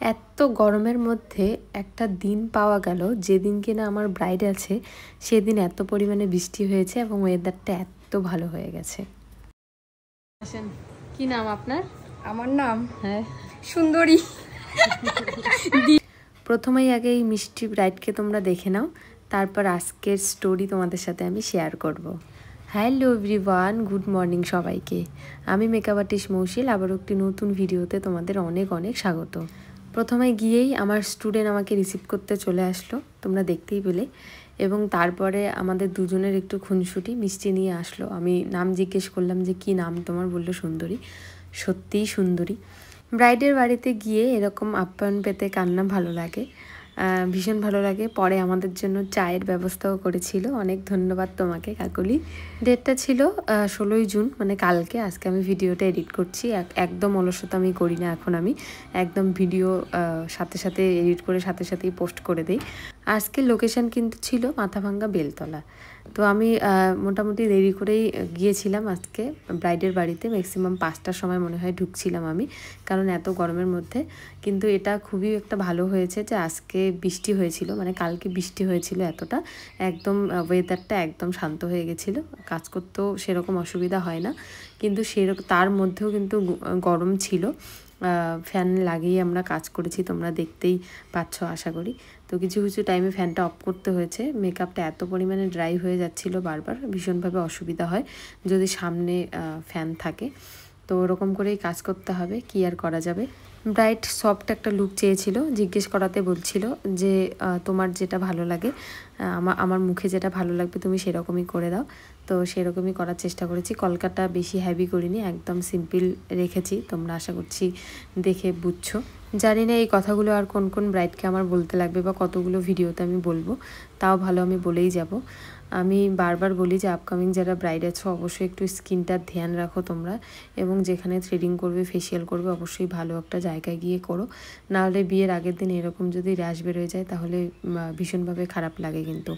এত গরমের মধ্যে একটা দিন পাওয়া গেল যেদিন কিনা আমার ব্রাইড আছে, সেদিন এত পরিমাণে বৃষ্টি হয়েছে এবং ওয়েদারটা এত ভালো হয়ে গেছে। আসেন, কি নাম আপনার? আমার নাম সুন্দরী। প্রথমেই আগে এই মিষ্টি ব্রাইডকে তোমরা দেখে নাও, তারপর আজকের স্টোরি তোমাদের সাথে আমি শেয়ার করব। হ্যালো এভরিওয়ান, গুড মর্নিং সবাইকে। আমি মেকআপ আর্টিস্ট মৌশিল, আবার একটি নতুন ভিডিওতে তোমাদের অনেক অনেক স্বাগত। প্রথমে গিয়েই আমার স্টুডেন্ট আমাকে রিসিভ করতে চলে আসলো, তোমরা দেখতেই পেলে, এবং তারপরে আমাদের দুজনের একটু খুনসুটি, মিষ্টি নিয়ে আসলো। আমি নাম জিজ্ঞেস করলাম যে কি নাম তোমার, বললো সুন্দরী। সত্যিই সুন্দরী। ব্রাইডের বাড়িতে গিয়ে এরকম আপ্যায়ন পেতে কান্না ভালো লাগে, ভীষণ ভালো লাগে। পরে আমাদের জন্য চায়ের ব্যবস্থাও করেছিল, অনেক ধন্যবাদ তোমাকে কাকুলি। ডেটটা ছিল 16ই জুন, মানে কালকে। আজকে আমি ভিডিওটা এডিট করছি, একদম অলসতা আমি করি না এখন। আমি একদম ভিডিও সাথে সাথে এডিট করে সাথে সাথেই পোস্ট করে দিই। আজকের লোকেশন কিন্তু ছিল মাথাভাঙ্গা বেলতলা। তো আমি মোটামুটি দেরি করেই গিয়েছিলাম আজকে ব্রাইডের বাড়িতে। ম্যাক্সিমাম 5টার সময় মনে হয় ঢুকছিলাম আমি, কারণ এত গরমের মধ্যে। কিন্তু এটা খুবই একটা ভালো হয়েছে যে আজকে বৃষ্টি হয়েছিল, মানে কালকে বৃষ্টি হয়েছিল এতটা, একদম ওয়েদারটা একদম শান্ত হয়ে গেছিলো, কাজ করতেও সেরকম অসুবিধা হয় না। কিন্তু তার মধ্যেও কিন্তু গরম ছিল। ফ্যান লাগিয়ে আমরা কাজ করেছি, তোমরা দেখতেই পাচ্ছ আশা করি। তো কিছু কিছু টাইমে ফ্যানটা অফ করতে হয়েছে, মেকআপটা এত পরিমাণে ড্রাই হয়ে যাচ্ছিলো বারবার, ভীষণভাবে অসুবিধা হয় যদি সামনে ফ্যান থাকে। তো ওরকম করেই কাজ করতে হবে, কি আর করা যাবে। ব্রাইট সফট একটা লুক চেয়েছিল, জিজ্ঞেস করাতে বলছিল যে তোমার যেটা ভালো লাগে, আমার মুখে যেটা ভালো লাগবে তুমি সেরকমই করে দাও। তো সেরকমই করার চেষ্টা করেছি। কলকাটা বেশি হ্যাভি করিনি, একদম সিম্পল রেখেছি। তোমরা আশা করছি দেখে বুঝছো। জানি না এই কথাগুলো আর কোন কোন ব্রাইডকে আমার বলতে লাগবে বা কতগুলো ভিডিওতে আমি বলবো, তাও ভালো আমি বলেই যাব। আমি বারবার বলি যে আপকামিং যারা ব্রাইড আছো অবশ্যই একটু স্কিনটার ধ্যান রাখো তোমরা, এবং যেখানে থ্রেডিং করবে, ফেসিয়াল করবে, অবশ্যই ভালো একটা জায়গায় গিয়ে করো। নাহলে বিয়ের আগের দিন এরকম যদি র্যাশ বেরোয় যায় তাহলে ভীষণভাবে খারাপ লাগে। কিন্তু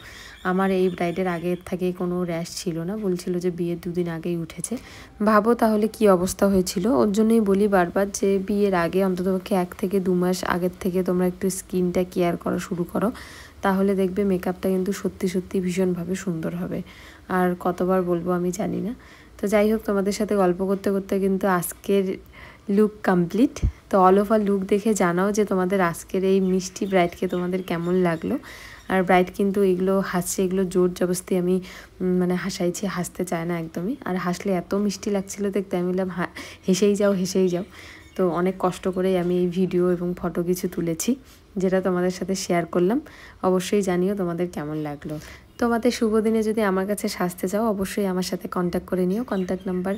আমার এই ব্রাইডের আগের থেকে কোনো র্যাশ ছিল না, বলছিল যে বিয়ের 2 দিন আগেই উঠেছে। ভাবো তাহলে কি অবস্থা হয়েছিল। ওর জন্যই বলি বারবার যে বিয়ের আগে অন্ততপক্ষে 1 থেকে 2 মাস আগের থেকে তোমরা একটু স্কিনটা কেয়ার করা শুরু করো, তাহলে দেখবে মেকআপটা কিন্তু সত্যি সত্যি ভীষণভাবে সুন্দর হবে। আর কতবার বলবো আমি জানি না। তো যাই হোক, তোমাদের সাথে গল্প করতে করতে কিন্তু আজকের লুক কমপ্লিট। তো অল ওভার লুক দেখে জানাও যে তোমাদের আজকের এই মিষ্টি ব্রাইডকে তোমাদের কেমন লাগলো। আর ব্রাইড কিন্তু এগুলো হাসছে, এগুলো জোর জবরদস্তি আমি মানে হাসাইছি, হাসতে চায় না একদমই। আর হাসলে এত মিষ্টি লাগছিল দেখতে, আমি বললাম হেসেই যাও হেসেই যাও। তো অনেক কষ্ট করেই আমি এই ভিডিও এবং ফটো কিছু তুলেছি, যেটা তোমাদের সাথে শেয়ার করলাম। অবশ্যই জানিও তোমাদের কেমন লাগলো। তোমাদের শুভ দিনে যদি আমার কাছে সাজতে চাও অবশ্যই আমার সাথে কন্ট্যাক্ট করে নিও। কন্ট্যাক্ট নাম্বার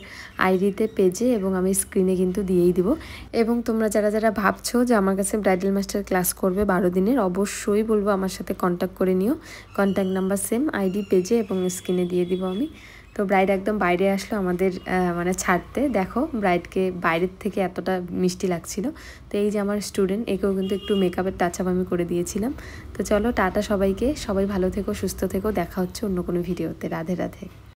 আইডিতে, পেজে এবং আমি স্ক্রিনে কিন্তু দিয়েই দিব। এবং তোমরা যারা যারা ভাবছো যে আমার কাছে ব্রাইডাল মাস্টার ক্লাস করবে 12 দিনের, অবশ্যই বলবো আমার সাথে কন্ট্যাক্ট করে নিও। কন্ট্যাক্ট নাম্বার সেম, আইডি, পেজে এবং স্ক্রিনে দিয়ে দিব আমি। তো ব্রাইড একদম বাইরে আসলো আমাদের মানে ছাড়তে। দেখো ব্রাইডকে বাইরের থেকে এতটা মিষ্টি লাগছিল। তো এই যে আমার স্টুডেন্ট, একেও কিন্তু একটু মেকআপের টাচ আপ আমি করে দিয়েছিলাম। তো চলো টাটা সবাইকে, সবাই ভালো থেকো, সুস্থ থেকো, দেখা হচ্ছে অন্য কোনো ভিডিওতে। রাধে রাধে।